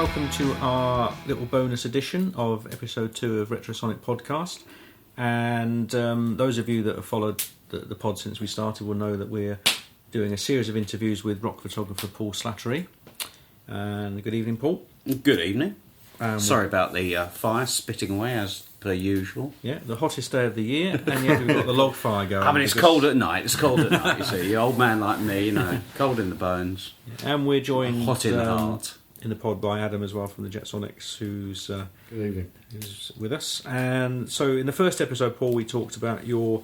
welcome to our little bonus edition of episode 2 of Retrosonic Podcast. And those of you that have followed the pod since we started will know that we're doing a series of interviews with rock photographer Paul Slattery. And good evening, Paul. Good evening. Sorry about the fire spitting away as per usual. Yeah, the hottest day of the year, and yet we've got the log fire going. I mean, it's cold at night. It's cold at night, you see. Old man like me, you know, cold in the bones. Yeah, and we're joined hot in the heart in the pod by Adam as well from the Jetsonics, who's good evening, who's with us. And so, in the first episode, Paul, we talked about your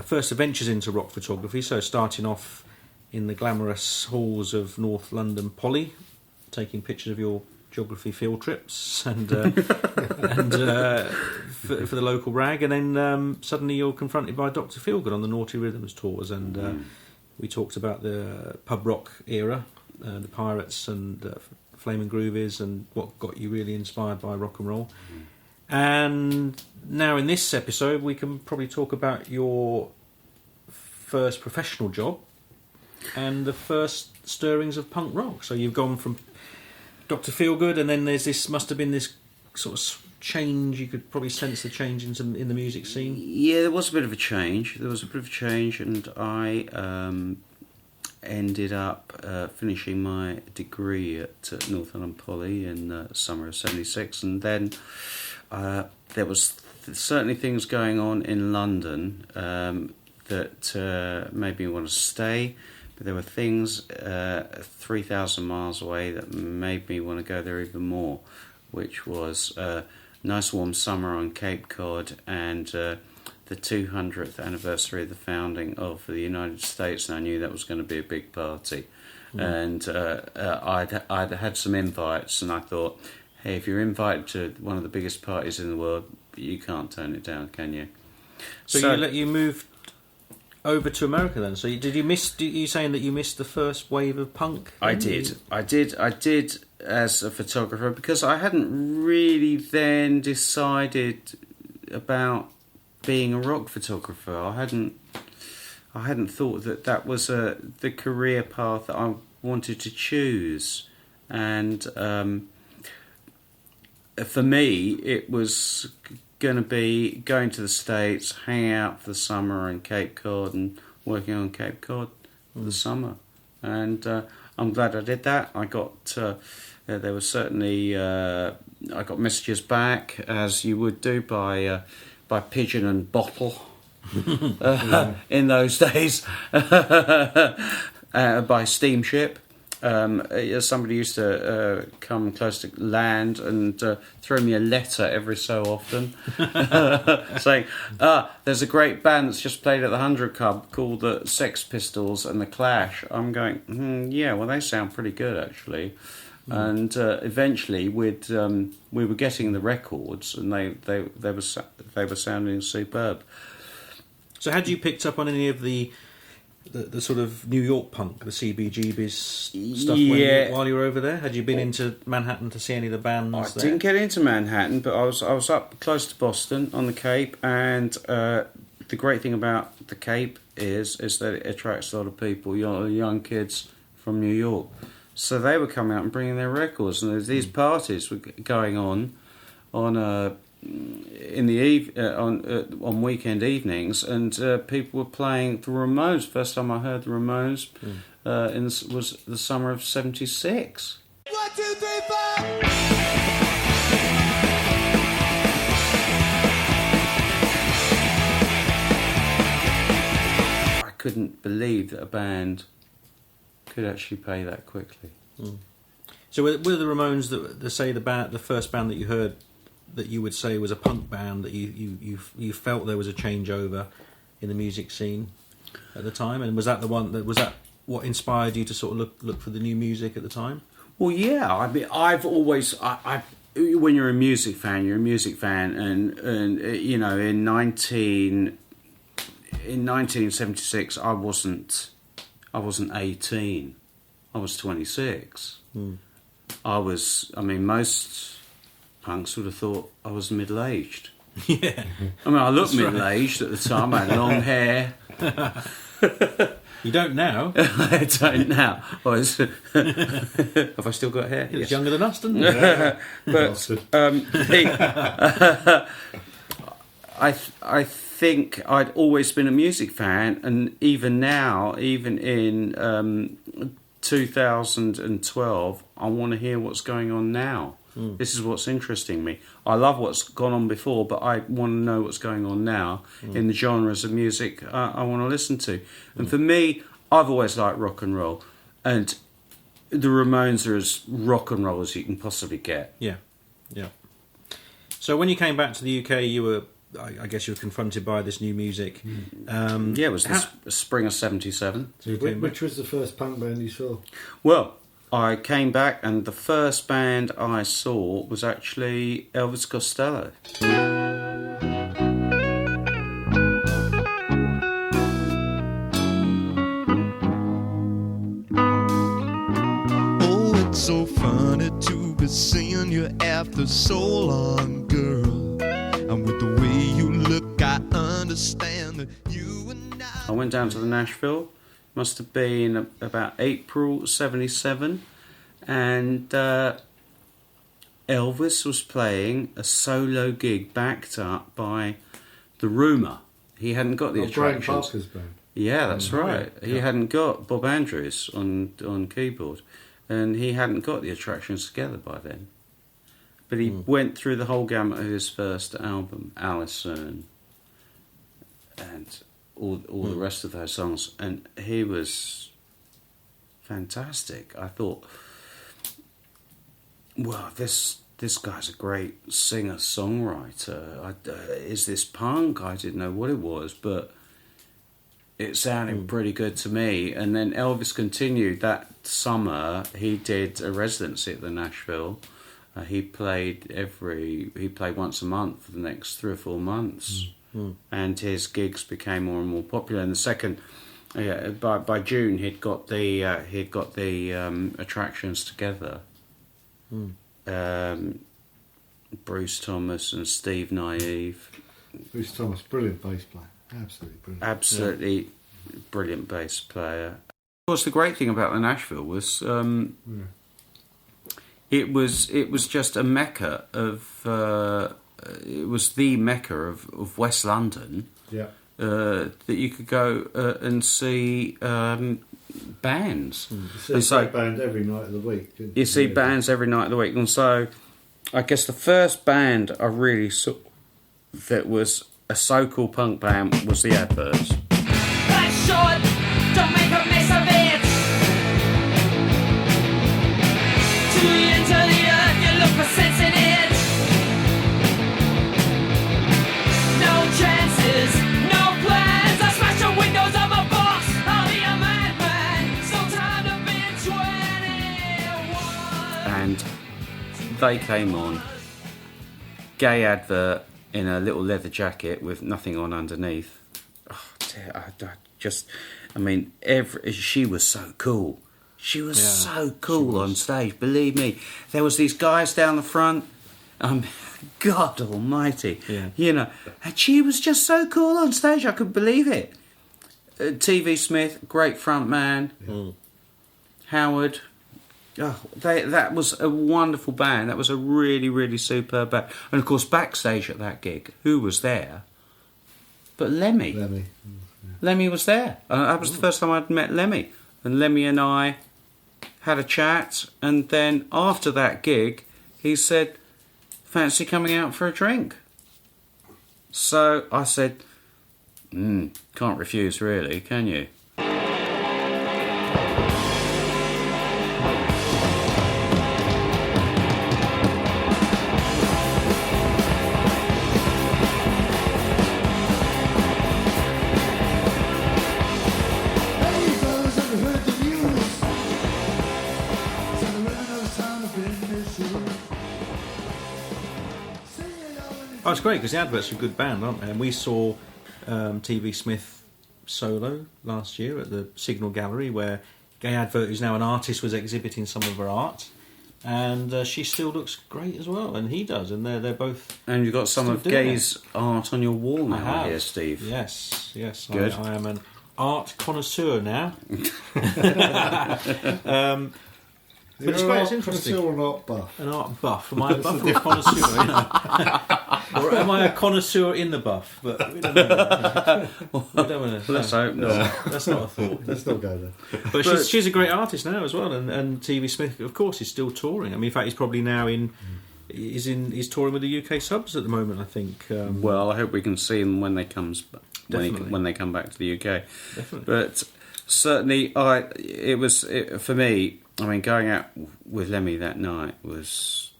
first adventures into rock photography. So, starting off in the glamorous halls of North London Poly, taking pictures of your geography field trips and for the local rag, and then suddenly you're confronted by Dr. Feelgood on the Naughty Rhythms tours, and we talked about the pub rock era, the Pirates and Flaming Groovies, and what got you really inspired by rock and roll. And now in this episode we can probably talk about your first professional job and the first stirrings of punk rock. So you've gone from Dr. Feelgood, and then must have been this sort of change. You could probably sense the change in the music scene. Yeah, there was a bit of a change. And I ended up finishing my degree at North London Poly in the summer of '76, and then there was certainly things going on in London that made me want to stay. But there were things 3,000 miles away that made me want to go there even more, which was a nice warm summer on Cape Cod and the 200th anniversary of the founding of the United States, and I knew that was going to be a big party. And I'd had some invites, and I thought, hey, if you're invited to one of the biggest parties in the world, you can't turn it down, can you? So you moved over to America then. So you saying that you missed the first wave of punk? I did as a photographer, because I hadn't really then decided about being a rock photographer. I hadn't thought that was the career path that I wanted to choose. And for me, it was going to be going to the States, hanging out for the summer in Cape Cod and working on Cape Cod for the summer. And I'm glad I did that. I got there was certainly I got messages back, as you would do, by pigeon and bottle in those days, by steamship. Somebody used to come close to land and throw me a letter every so often saying, there's a great band that's just played at the 100 Club called the Sex Pistols and the Clash. I'm going, yeah, well, they sound pretty good, actually. And eventually we were getting the records, and they were sounding superb. So had you picked up on any of the sort of New York punk, the CBGB's stuff while you were over there? Had you been into Manhattan to see any of the bands there? I didn't get into Manhattan, but I was up close to Boston on the Cape, and the great thing about the Cape is that it attracts a lot of people, young kids from New York. So they were coming out and bringing their records, and these parties were going on in the on weekend evenings, and people were playing the Ramones. First time I heard the Ramones was the summer of '76. 1, 2, 3, 4. I couldn't believe that a band could actually play that quickly. So were the Ramones the first band that you heard that you would say was a punk band, that you felt there was a changeover in the music scene at the time? And was that what inspired you to sort of look for the new music at the time? Well, yeah. I mean, I've always when you're a music fan, and you know, in 1976, I wasn't 18. I was 26. Most punks would have thought I was middle-aged. Yeah. I mean, I looked middle-aged at the time. I had long hair. You don't now. I don't now. Have I still got hair? He was Yes. younger than us, didn't he? I think I'd always been a music fan, and even now, even in 2012, I want to hear what's going on now. This is what's interesting me. I love what's gone on before, but I want to know what's going on now in the genres of music I want to listen to. And for me, I've always liked rock and roll, and the Ramones are as rock and roll as you can possibly get. Yeah. So when you came back to the UK, you were, I guess, you were confronted by this new music. It was the spring of '77. So which was the first punk band you saw? Well, I came back, and the first band I saw was actually Elvis Costello. Oh, it's so funny to be seeing you after so long, girl. And with the way you look, I understand that you and I went down to the Nashville. Must have been about April '77, and Elvis was playing a solo gig backed up by the Rumour. He hadn't got the Brian attractions. Parker's band. Yeah, that's right. Yeah. He hadn't got Bob Andrews on keyboard, and he hadn't got the attractions together by then. But he went through the whole gamut of his first album, Allison, and all the rest of those songs, and he was fantastic. I thought, well, this guy's a great singer-songwriter. Is this punk? I didn't know what it was, but it sounded pretty good to me. And then Elvis continued that summer. He did a residency at the Nashville. He played once a month for the next 3 or 4 months. And his gigs became more and more popular. And the second, by June, he'd got the attractions together. Bruce Thomas and Steve Naive. Bruce Thomas, brilliant bass player, absolutely Brilliant bass player. Of course, the great thing about the Nashville was it was just a mecca of. It was the mecca of West London. Yeah. That you could go and see bands. You see a band every night of the week, didn't you? You see bands every night of the week. And so I guess the first band I really saw that was a so-called punk band was the Adverts. Life's short, don't make a mess of it. 2 years to the earth, you look for sense in it. No chances, no plans. I smash the windows of my box. I'll be a madman. So time to be 21. And they came on. Gay advert in a little leather jacket with nothing on underneath. Oh, dear, she was so cool. She was so cool on stage. Believe me, there was these guys down the front. God Almighty, and she was just so cool on stage. I couldn't believe it. TV Smith, great front man. Howard. Oh, that was a wonderful band. That was a really, really superb band. And of course, backstage at that gig, who was there? But Lemmy. Lemmy was there. That was the first time I'd met Lemmy. And Lemmy and I had a chat. And then after that gig, he said, "Fancy coming out for a drink?" So I said, can't refuse really, can you? Oh, it's great because the Adverts are a good band, aren't they? And we saw TV Smith solo last year at the Signal Gallery, where Gay Advert, who's now an artist, was exhibiting some of her art, and she still looks great as well, and he does, and they're both. And you've got some of Gay's art on your wall now, I hear, Steve. Yes. Good. I am an art connoisseur now. But it's You're great, an it's art interesting. connoisseur or an art buff? An art buff. Am I a buff or a connoisseur? You know? Or am I a connoisseur in the buff? But we don't know. We don't want to. Let's hope not. That's not a thought. Let's not go there. But she's a great artist now as well, and TV Smith, of course, is still touring. I mean, in fact, he's probably now he's touring with the UK subs at the moment. I think. Well, I hope we can see him when they come back to the UK. Definitely. But certainly, for me. I mean, going out with Lemmy that night was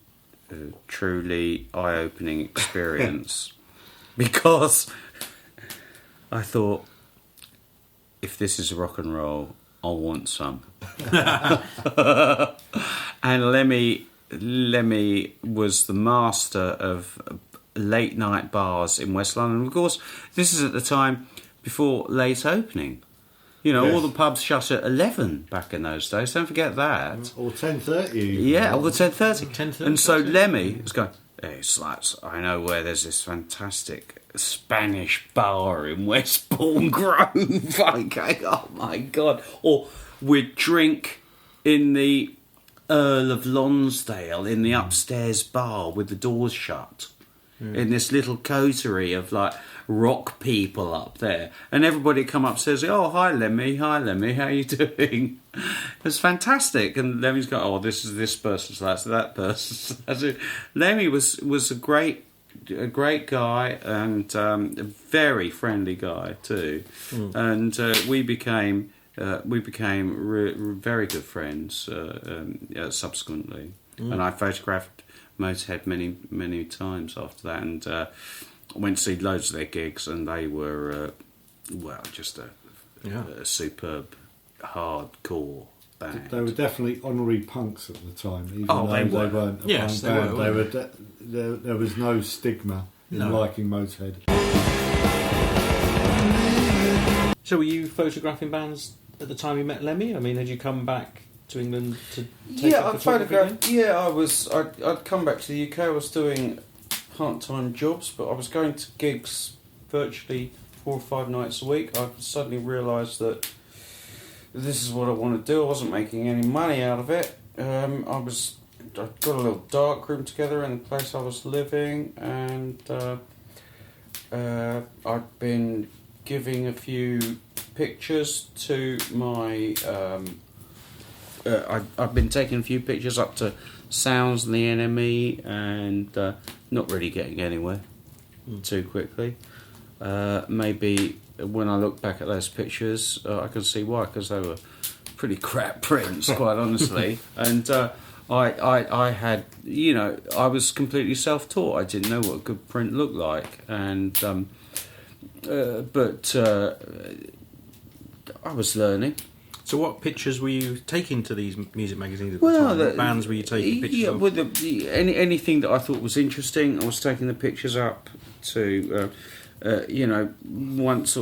a truly eye-opening experience because I thought, if this is rock and roll, I'll want some. And Lemmy was the master of late-night bars in West London. Of course, this is at the time before late opening. You know, Yes. all the pubs shut at 11 back in those days. Don't forget that. Or 10:30. Yeah, all the 10:30. 10:30, And so that's it. Lemmy was going, hey, sluts, I know where there's this fantastic Spanish bar in Westbourne Grove. Okay, oh my God. Or we'd drink in the Earl of Lonsdale in the upstairs bar with the doors shut. In this little coterie of like rock people up there, and everybody come upstairs. Oh, hi Lemmy, how you doing? It was fantastic. And Lemmy's going, oh, this is this person, so that's that person. That's it. Lemmy was a great guy and a very friendly guy too, and we became very good friends subsequently. And I photographed Motorhead many times after that, and went to see loads of their gigs, and they were just a superb hardcore band. They were definitely honorary punks at the time, even Oh, though they they were. weren't a Yes, punk band. they were. There was no stigma in No. liking Motorhead. So, were you photographing bands at the time you met Lemmy? I mean, had you come back to England to take up I'd photography photographed. again? Yeah, I'd come back to the UK. I was doing part-time jobs, but I was going to gigs virtually 4 or 5 nights a week. I suddenly realised that this is what I want to do. I wasn't making any money out of it. I got a little dark room together in the place I was living, and I'd been giving a few pictures to my. I've been taking a few pictures up to Sounds and the NME, and not really getting anywhere too quickly. Maybe when I look back at those pictures, I can see why, because they were pretty crap prints, quite honestly. And I had, I was completely self-taught. I didn't know what a good print looked like, and but I was learning. So, what pictures were you taking to these music magazines at the time? What bands were you taking pictures of? With anything that I thought was interesting, I was taking the pictures up to, once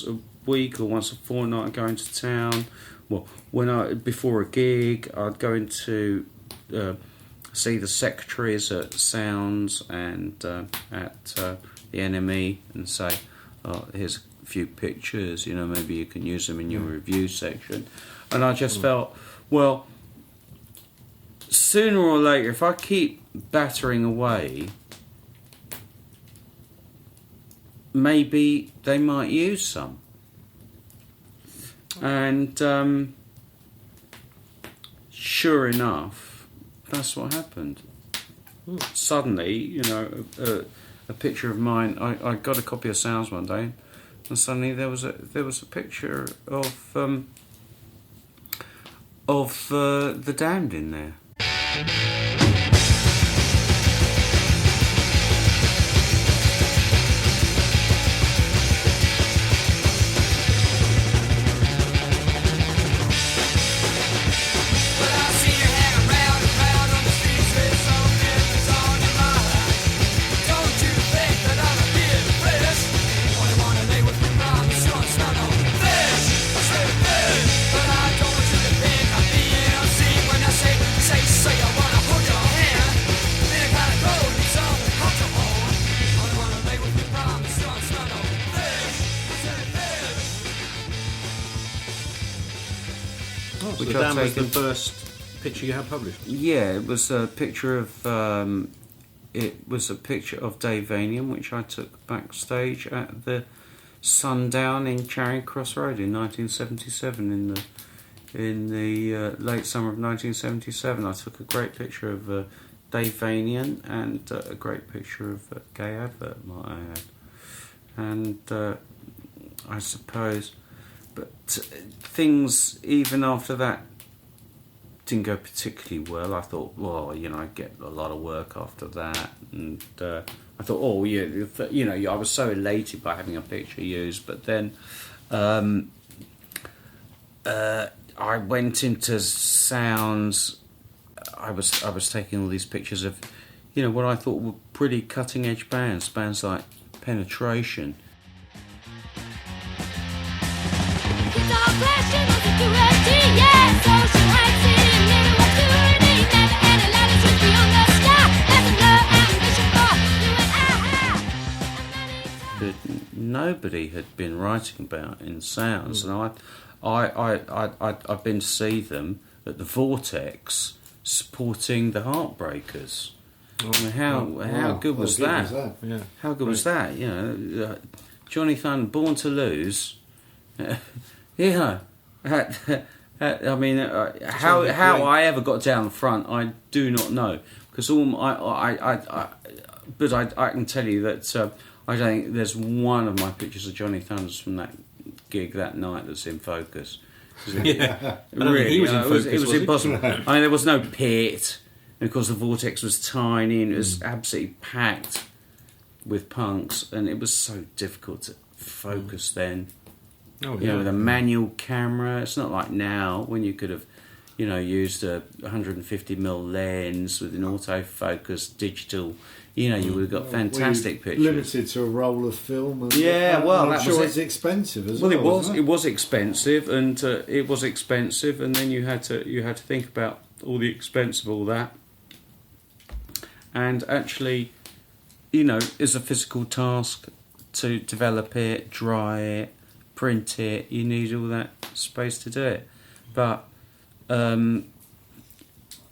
a week or once a fortnight, going to town. Well, before a gig, I'd go into see the secretaries at Sounds and at the NME and say, oh, here's a few pictures, maybe you can use them in your review section. And I just felt, well, sooner or later, if I keep battering away, maybe they might use some. And sure enough, that's what happened. Suddenly, a picture of mine, I got a copy of Sounds one day, and suddenly there was a picture of the Damned in there. Say I wanna hold you So which Dan I've was the taken. first picture you had published. Yeah, it was a picture of. It was a picture of Dave Vanian, which I took backstage at the Sundown in Charing Cross Road in 1977. In the late summer of 1977, I took a great picture of Dave Vanian and a great picture of Gay Advert that I had. And I suppose, but things even after that didn't go particularly well. I thought, well, I'd get a lot of work after that, and I thought, oh yeah, I was so elated by having a picture used, but then I went into sounds. I was taking all these pictures of, what I thought were pretty cutting edge bands like Penetration. That nobody had been writing about in sounds, and I've been to see them at the Vortex supporting the Heartbreakers. I mean, how good was that? Yeah. How good was that? Johnny Thunder, Born to Lose. I mean, how I ever got down the front, I do not know, because but I can tell you that I don't think there's one of my pictures of Johnny Thunders from that gig that night that's in focus. Yeah, I don't think he was in focus. It was impossible. I mean, there was no pit, and of course the Vortex was tiny, and it was absolutely packed with punks, and it was so difficult to focus then. Oh, yeah. With a manual camera. It's not like now when you could have, used a 150mm lens with an autofocus digital. You would have got fantastic pictures. Limited to a roll of film. And well, I'm sure was it's expensive as well. well. It was expensive, and and then you had to think about all the expense of all that. And actually, it's a physical task to develop it, dry it, print it. You need all that space to do it. But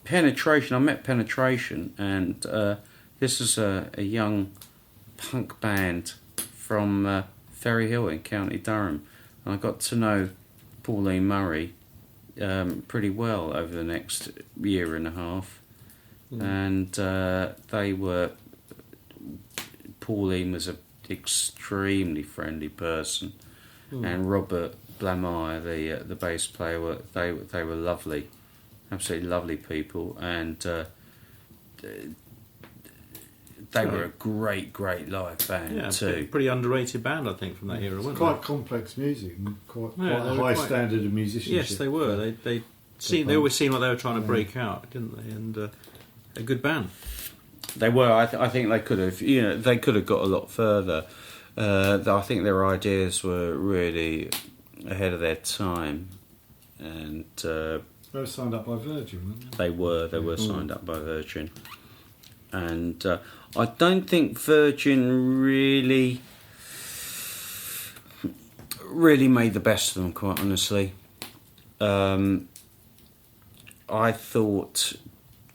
Penetration, I met Penetration, and this is a young punk band from Ferry Hill in County Durham. And I got to know Pauline Murray pretty well over the next year and a half. And Pauline was an extremely friendly person, and Robert Blameyer, the bass player, they were lovely, absolutely lovely people, and they were a great live band too. Pretty underrated band, I think, from that era. Weren't Quite they? complex music, and quite Yeah, a they high were quite- standard of musicianship. Yes, they were. They always seemed like they were trying to break out, didn't they? And a good band. They were. I think they could have. They could have got a lot further. I think their ideas were really ahead of their time, and They were signed up by Virgin, weren't they? they were signed up by Virgin, and I don't think Virgin really made the best of them. Quite honestly, I thought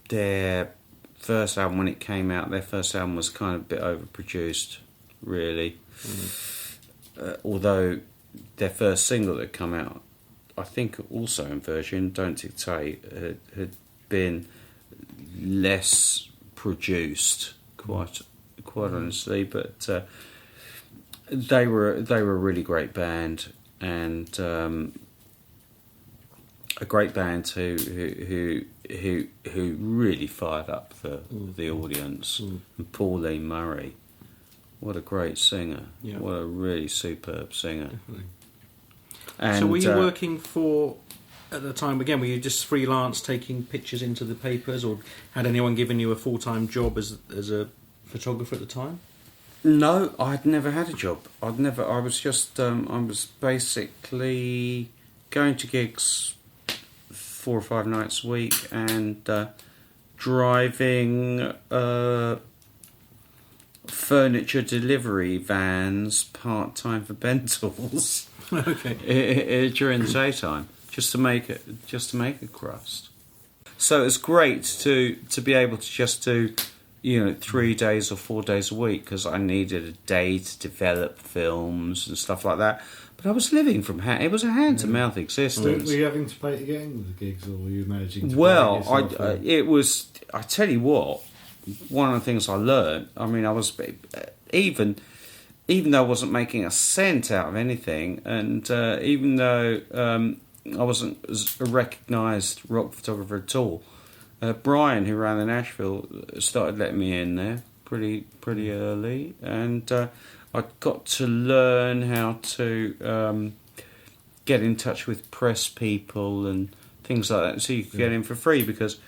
their first album, when it came out, their first album was kind of a bit overproduced, really. Although their first single that had come out, I think also in Virgin, Don't Dictate, had been less produced, quite honestly. But they were a really great band, and a great band who really fired up the audience. And Pauline Murray, what a great singer! Yeah. What a really superb singer. Definitely. And, So were you working for, at the time, again, were you just freelance taking pictures into the papers, or had anyone given you a full-time job as a photographer at the time? No, I'd never had a job. I was just, I was basically going to gigs 4 or 5 nights a week, and driving furniture delivery vans part-time for Bentals. Okay. During the daytime. just to make a crust. So it's great to be able to just do 3 days or 4 days a week, because I needed a day to develop films and stuff like that. But I was living from it was a hand-to-mouth existence. Were you having to pay to get into the gigs, or were you managing to? Well, it was. I tell you what, one of the things I learned. I mean, I was even though I wasn't making a cent out of anything, and even though I wasn't a recognised rock photographer at all, Brian, who ran the Nashville, started letting me in there pretty early, and I got to learn how to get in touch with press people and things like that, so you could get in for free, because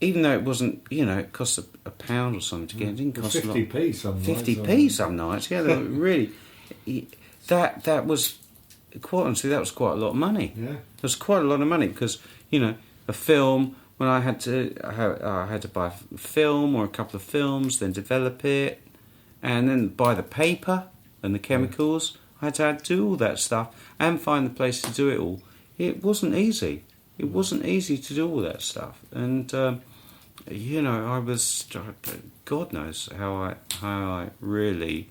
even though it wasn't, it cost a pound or something to get in, it didn't cost 50p some nights. 50p some nights, yeah, really. That was, quite honestly, that was quite a lot of money. Yeah. It was quite a lot of money, because, a film, when I had to buy a film or a couple of films, then develop it, and then buy the paper and the chemicals. I had to do all that stuff and find the place to do it all. It wasn't easy. It wasn't easy to do all that stuff. And, I was... God knows how I really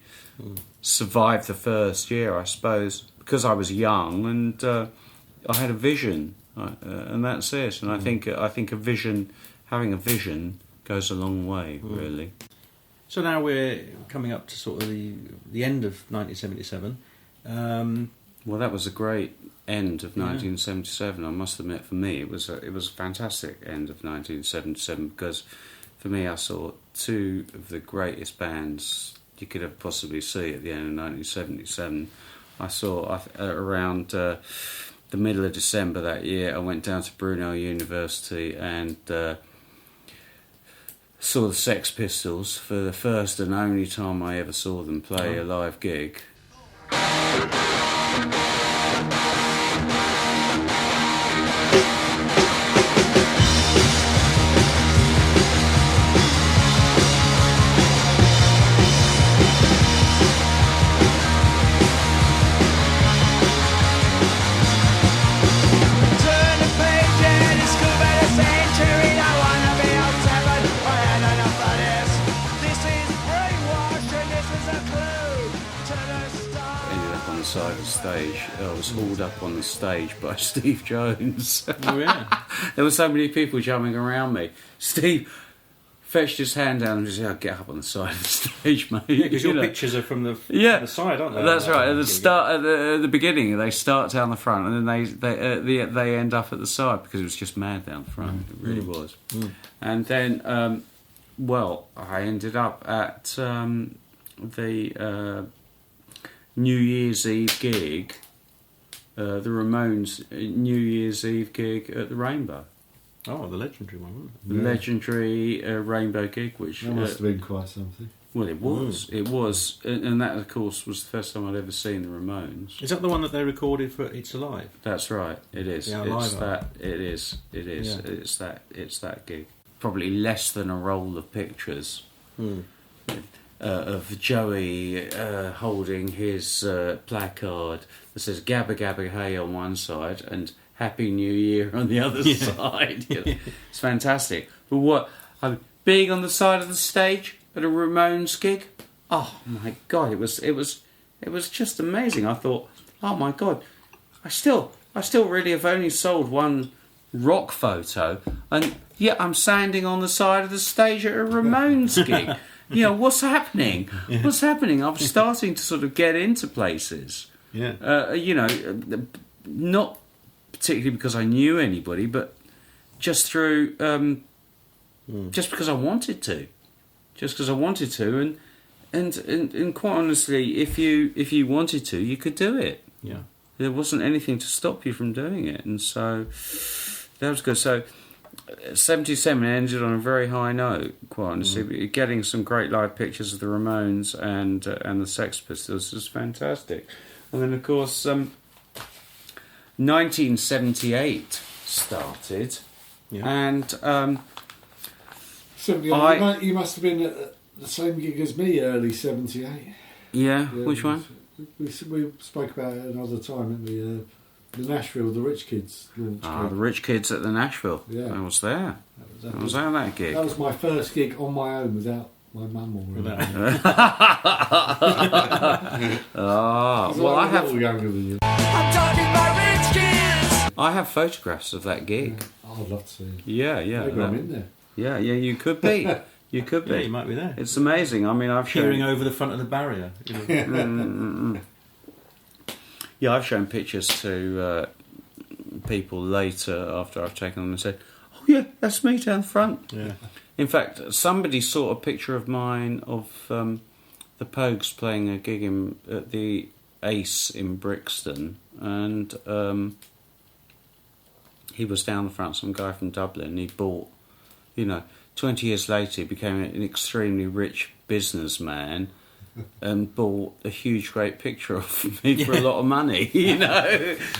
survived the first year, I suppose, because I was young and I had a vision, and that's it. And I think having a vision goes a long way, really. So now we're coming up to sort of the end of 1977. Well, that was a great end of 1977. I must admit, for me, it was a fantastic end of 1977, because for me, I saw two of the greatest bands you could have possibly see at the end of 1977. I saw around the middle of December that year. I went down to Brunel University and saw the Sex Pistols for the first and only time I ever saw them play a live gig. Stage. I was hauled up on the stage by Steve Jones. Oh yeah. There were so many people jumping around me. Steve fetched his hand down and said, "Get up on the side of the stage, mate." Yeah, because your pictures are from the side, aren't they? That's right. At the start, at the beginning, they start down the front, and then they end up at the side, because it was just mad down the front. It really was. And then, I ended up at the New Year's Eve gig, the Ramones New Year's Eve gig at the Rainbow. Oh, the legendary one, wasn't it? The legendary Rainbow gig, which... That must have been quite something. Well, it was. It was. And that, of course, was the first time I'd ever seen the Ramones. Is that the one that they recorded for It's Alive? That's right. It is. Yeah, it's that. It is. It is. Yeah. It's that gig. Probably less than a roll of pictures. Of Joey holding his placard that says "Gabba Gabba Hey" on one side and "Happy New Year" on the other side. It's fantastic. But being on the side of the stage at a Ramones gig, oh my God, it was just amazing. I thought, oh my God, I still really have only sold one rock photo, and yet I'm standing on the side of the stage at a Ramones gig. What's happening? Yeah. What's happening? I'm starting to sort of get into places. Yeah. Not particularly because I knew anybody, but just through, just because I wanted to. Just because I wanted to, and quite honestly, if you wanted to, you could do it. Yeah. There wasn't anything to stop you from doing it, and so that was good. So 77 ended on a very high note, quite honestly. Getting some great live pictures of the Ramones and the Sex Pistols was fantastic. And then, of course, 1978 started, and 78. You must have been at the same gig as me, early 78. Yeah, which one? We spoke about it another time, didn't we? Nashville, the Rich Kids launch The gig. Rich Kids at the Nashville. Yeah. I was there. I was at that gig. That was my first gig on my own without my mum or anything. Well, I a have little younger than you. I'm talking about rich kids. I have photographs of that gig. I'd love to see it. Yeah. Maybe I'm in there. Yeah, you could be. You could be. Yeah, you might be there. It's amazing. I mean, I've Peering shown. over the front of the barrier. You know. Yeah, I've shown pictures to people later after I've taken them and said, "Oh yeah, that's me down the front." Yeah. In fact, somebody saw a picture of mine of the Pogues playing a gig at the Ace in Brixton, and he was down the front. Some guy from Dublin. He bought, 20 years later, he became an extremely rich businessman and bought a huge, great picture of me for a lot of money,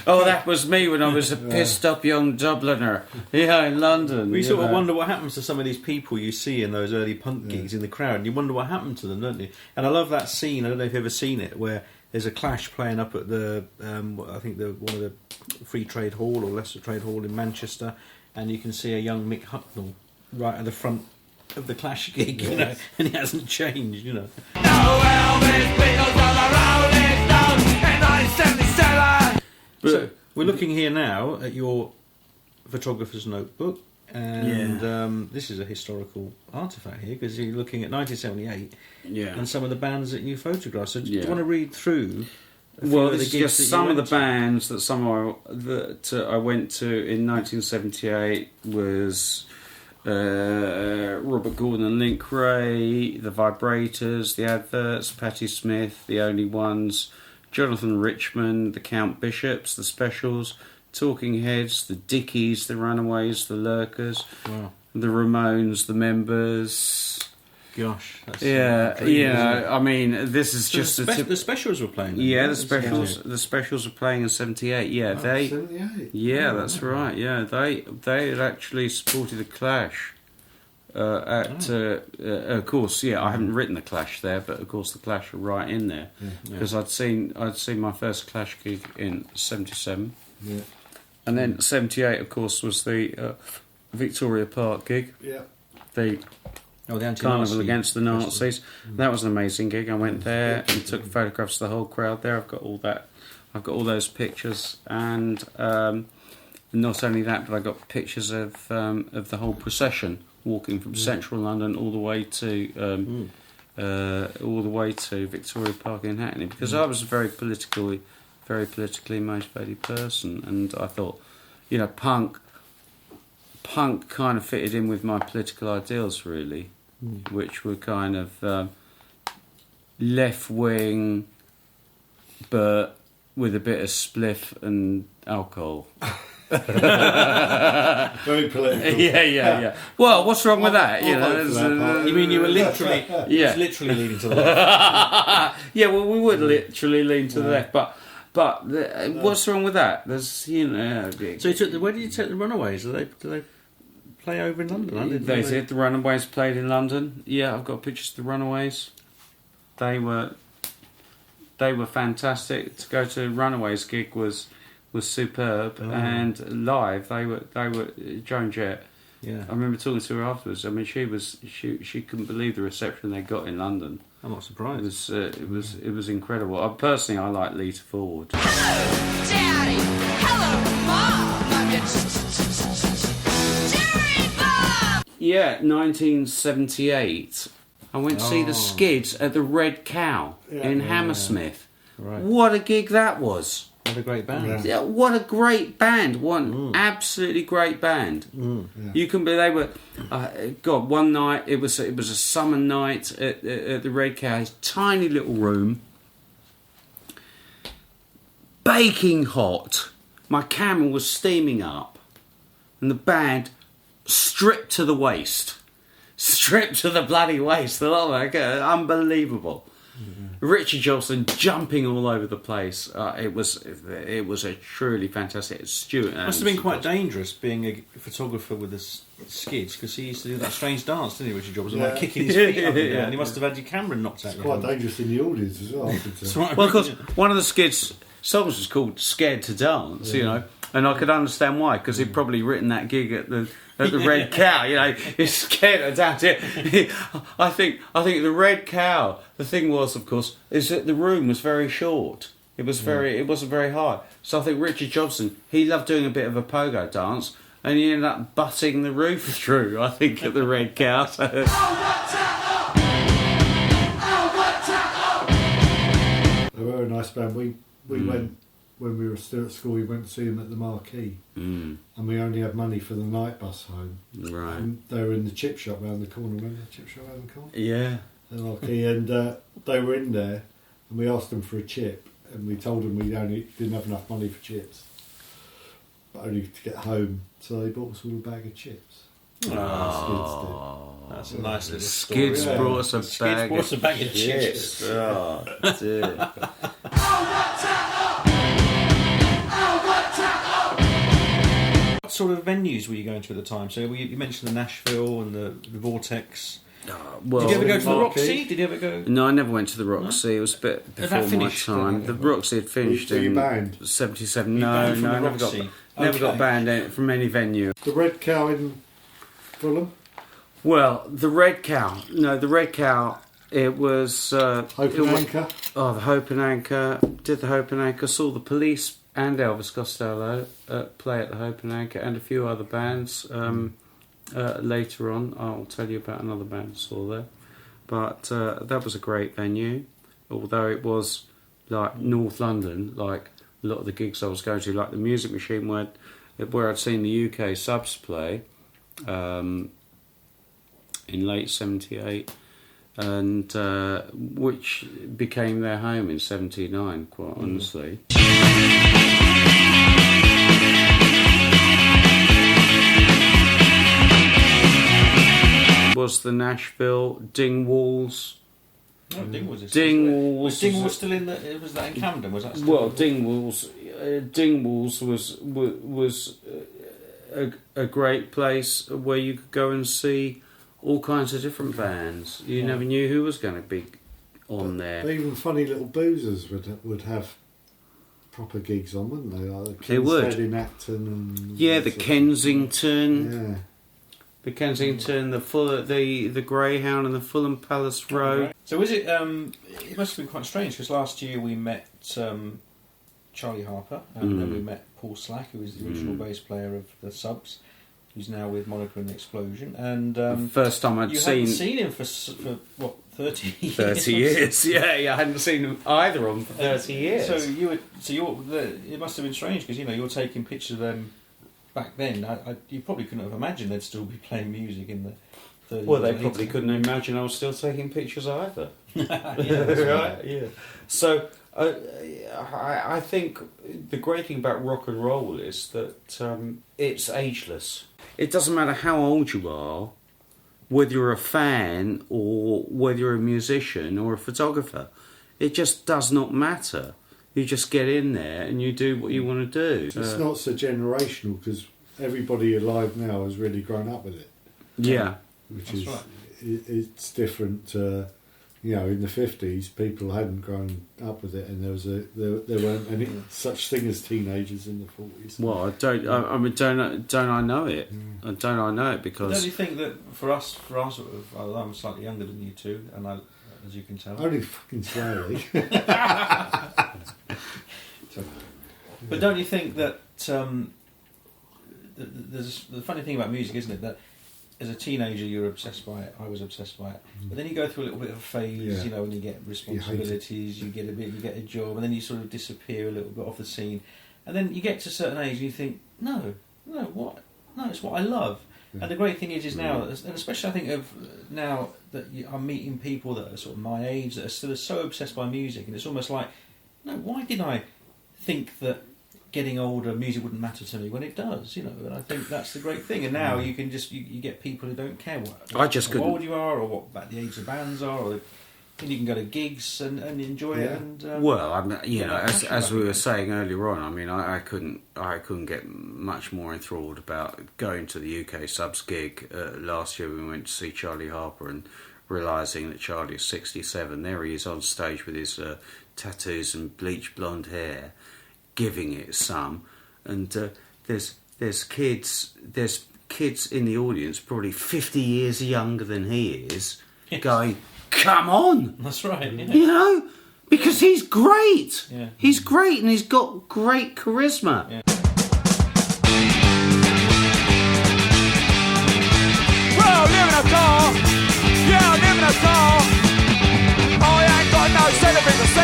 Oh, that was me when I was a pissed-up young Dubliner, in London. We sort of wonder what happens to some of these people you see in those early punk gigs in the crowd, and you wonder what happened to them, don't you? And I love that scene, I don't know if you've ever seen it, where there's a Clash playing up at the, I think one of the Free Trade Hall or Leicester Trade Hall in Manchester, and you can see a young Mick Hucknall right at the front of the Clash gig, and he hasn't changed, No Elvis, Beatles, or the Rolling Stones in 1977. So we're looking here now at your photographer's notebook, and this is a historical artefact here because you're looking at 1978 and some of the bands that you photographed. So do you want to read through? Well, this is just some of the bands that I went to in 1978 was Robert Gordon and Link Ray, the Vibrators, the Adverts, Patti Smith, the Only Ones, Jonathan Richman, the Count Bishops, the Specials, Talking Heads, the Dickies, the Runaways, the Lurkers, the Ramones, the Members. Gosh, that's I mean, this is so just the Specials were playing. Then, yeah, the Specials were playing in '78. Yeah, 78? Yeah, that's right. Yeah, they had actually supported the Clash. Of course, I haven't written the Clash there, but of course the Clash are right in there because I'd seen my first Clash gig in '77, and then '78, of course, was the Victoria Park gig. Yeah. The Carnival Against the Nazis. That was an amazing gig. I went there and took photographs of the whole crowd there. I've got all that. I've got all those pictures, and not only that, but I got pictures of the whole procession walking from central London all the way to Victoria Park in Hackney, because I was a very politically motivated person, and I thought, punk kind of fitted in with my political ideals, really, which were kind of left wing, but with a bit of spliff and alcohol. Very political. Yeah. Well, what's wrong with that? You mean you were literally? Yeah. It was literally leaning to the left. Yeah, well, we would literally lean to the left, but what's wrong with that? There's So where did you take the Runaways? Do they play over in London? They did. The Runaways played in London. Yeah, I've got pictures of the Runaways. They were fantastic. To go to Runaways gig was superb, and live they were Joan Jett. Yeah, I remember talking to her afterwards. I mean, she couldn't believe the reception they got in London. I'm not surprised. It was incredible. I like Lita Ford. Hello, Daddy. Hello, Mom. I'm your Jerry Bob. Yeah, 1978. I went to see the Skids at the Red Cow in Hammersmith. Right. What a gig that was! What a great band. Yeah, what a great band! One absolutely great band. You can believe they were. One night it was a summer night at the Red Cow, tiny little room, baking hot. My camera was steaming up, and the band stripped to the waist. Stripped to the bloody waist. Unbelievable. Richard Jobson jumping all over the place. It was a truly fantastic. Stuart must have been quite dangerous being a photographer with the Skids, because he used to do that strange dance, didn't he, Richard Jobson? Like kicking his feet up and he must have had your camera knocked out. It's quite dangerous in the audience as well. That's right. Well, of course, one of the Skids songs was called "Scared to Dance," you know, and I could understand why, because he'd probably written that gig at the Red Cow. You know, he's scared to dance. I think the Red Cow. The thing was, of course, is that the room was very short. It wasn't very high. So I think Richard Jobson, he loved doing a bit of a pogo dance, and he ended up butting the roof through, I think, at the Red Cow. So. They were a nice band. We went, when we were still at school, we went to see them at the Marquee. And we only had money for the night bus home. Right. And they were in the chip shop round the corner. Remember the chip shop round the corner? Yeah. The Marquee. And they were in there, and we asked them for a chip. And we told them we only didn't have enough money for chips, but only to get home. So they bought us all a bag of chips. Oh, that's a nice little Skids story. brought us a bag of chips. Oh, dear. What sort of venues were you going to at the time? So you mentioned the Nashville and the Vortex. Well, Did you ever go to the Marquee? Roxy? Did you ever go? No, I never went to the Roxy. It was a bit before my finished, time. The Roxy had finished Were you in banned? 77. You No, banned from no, the I never Roxy? never got Okay. banned from any venue. The Red Cow in Fulham. Well, the Red Cow. No, the Red Cow. It was Hope it and wa- Anchor. Oh, the Hope and Anchor. Did the Hope and Anchor. Saw the Police and Elvis Costello play at the Hope and Anchor, and a few other bands. Later on, I'll tell you about another band I saw there. But that was a great venue, although it was like North London, like a lot of the gigs I was going to, like the Music Machine, where I'd seen the UK subs play in late '78, and which became their home in '79, quite honestly. Was the Nashville Dingwalls? No, Dingwalls. Was Dingwalls. Dingwalls still in the? Was that in Camden? Was that still? Well, Dingwalls was a great place where you could go and see all kinds of different bands. You never knew who was going to be on there. But even funny little boozers would have proper gigs on, wouldn't they? Like the They would. King's Head in Acton and Yeah, the Kensington. Yeah. The Kensington, the Greyhound, and the Fulham Palace Road. So was it? It must have been quite strange because last year we met Charlie Harper, and then we met Paul Slack, who was the original bass player of the Subs, who's now with Monica and the Explosion. And The first time I'd you seen hadn't seen him for what 30 years. 30 years. Yeah, I hadn't seen them either on for 30 years. It must have been strange because you're taking pictures of them. Back then, you probably couldn't have imagined they'd still be playing music in the 30s. Well, they or probably 80s. couldn't imagine I was still taking pictures either. Yeah, that's right. Yeah. So, I think the great thing about rock and roll is that it's ageless. It doesn't matter how old you are, whether you're a fan or whether you're a musician or a photographer. It just does not matter. You just get in there and you do what you want to do. It's not so generational because everybody alive now has really grown up with it. Yeah. Which That's is right. it's different. In the 50s, people hadn't grown up with it, and there weren't any such thing as teenagers in the 40s. Well, don't I know it? Don't I know it because Don't you think that for us sort of, I'm slightly younger than you two, and as you can tell. Only fucking slowly. But don't you think that there's the funny thing about music, isn't it? That as a teenager you're obsessed by it. I was obsessed by it. But then you go through a little bit of a phase, when you get responsibilities, you get a job, and then you sort of disappear a little bit off the scene. And then you get to a certain age and you think, no, it's what I love. And the great thing is now, and especially I think of now that I'm meeting people that are sort of my age that are still so obsessed by music, and it's almost like, no, why did I think that getting older music wouldn't matter to me when it does? And I think that's the great thing. And now you can just you get people who don't care how old you are or what about the age the bands are, and you can go to gigs and enjoy it. And well, as we were saying earlier on, I mean, I couldn't get much more enthralled about going to the UK Subs gig last year. We went to see Charlie Harper and realising that Charlie is 67. There he is on stage with his tattoos and bleached blonde hair, giving it some, and there's kids in the audience probably 50 years younger than he is, going, come on, That's right. Yeah. you know, because he's great. Yeah. He's great, and he's got great charisma. Yeah. Well, I live in a car. Yeah, I live in a car. I ain't got no set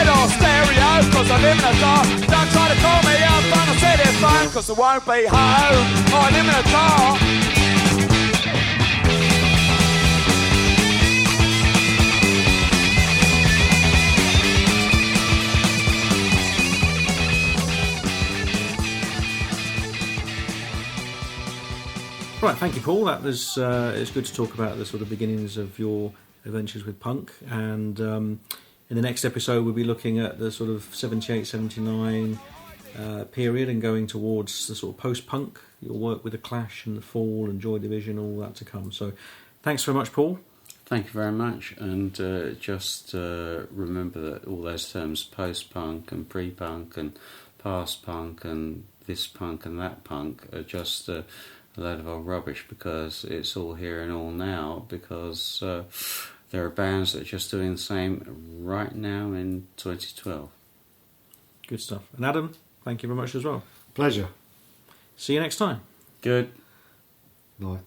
or stereo, cause I live in a car. Don't try to call me up on a city phone, cause I won't be home. I live in a car. Right, thank you, Paul. That was it's good to talk about the sort of beginnings of your adventures with punk. And in the next episode, we'll be looking at the sort of 78, 79 period and going towards the sort of post-punk. Your work with the Clash and the Fall and Joy Division, all that to come. So, thanks very much, Paul. Thank you very much, and just remember that all those terms, post-punk and pre-punk and past punk and this punk and that punk, are just a load of old rubbish, because it's all here and all now, because there are bands that are just doing the same right now in 2012. Good stuff. And Adam, thank you very much as well. Pleasure. See you next time. Good Night.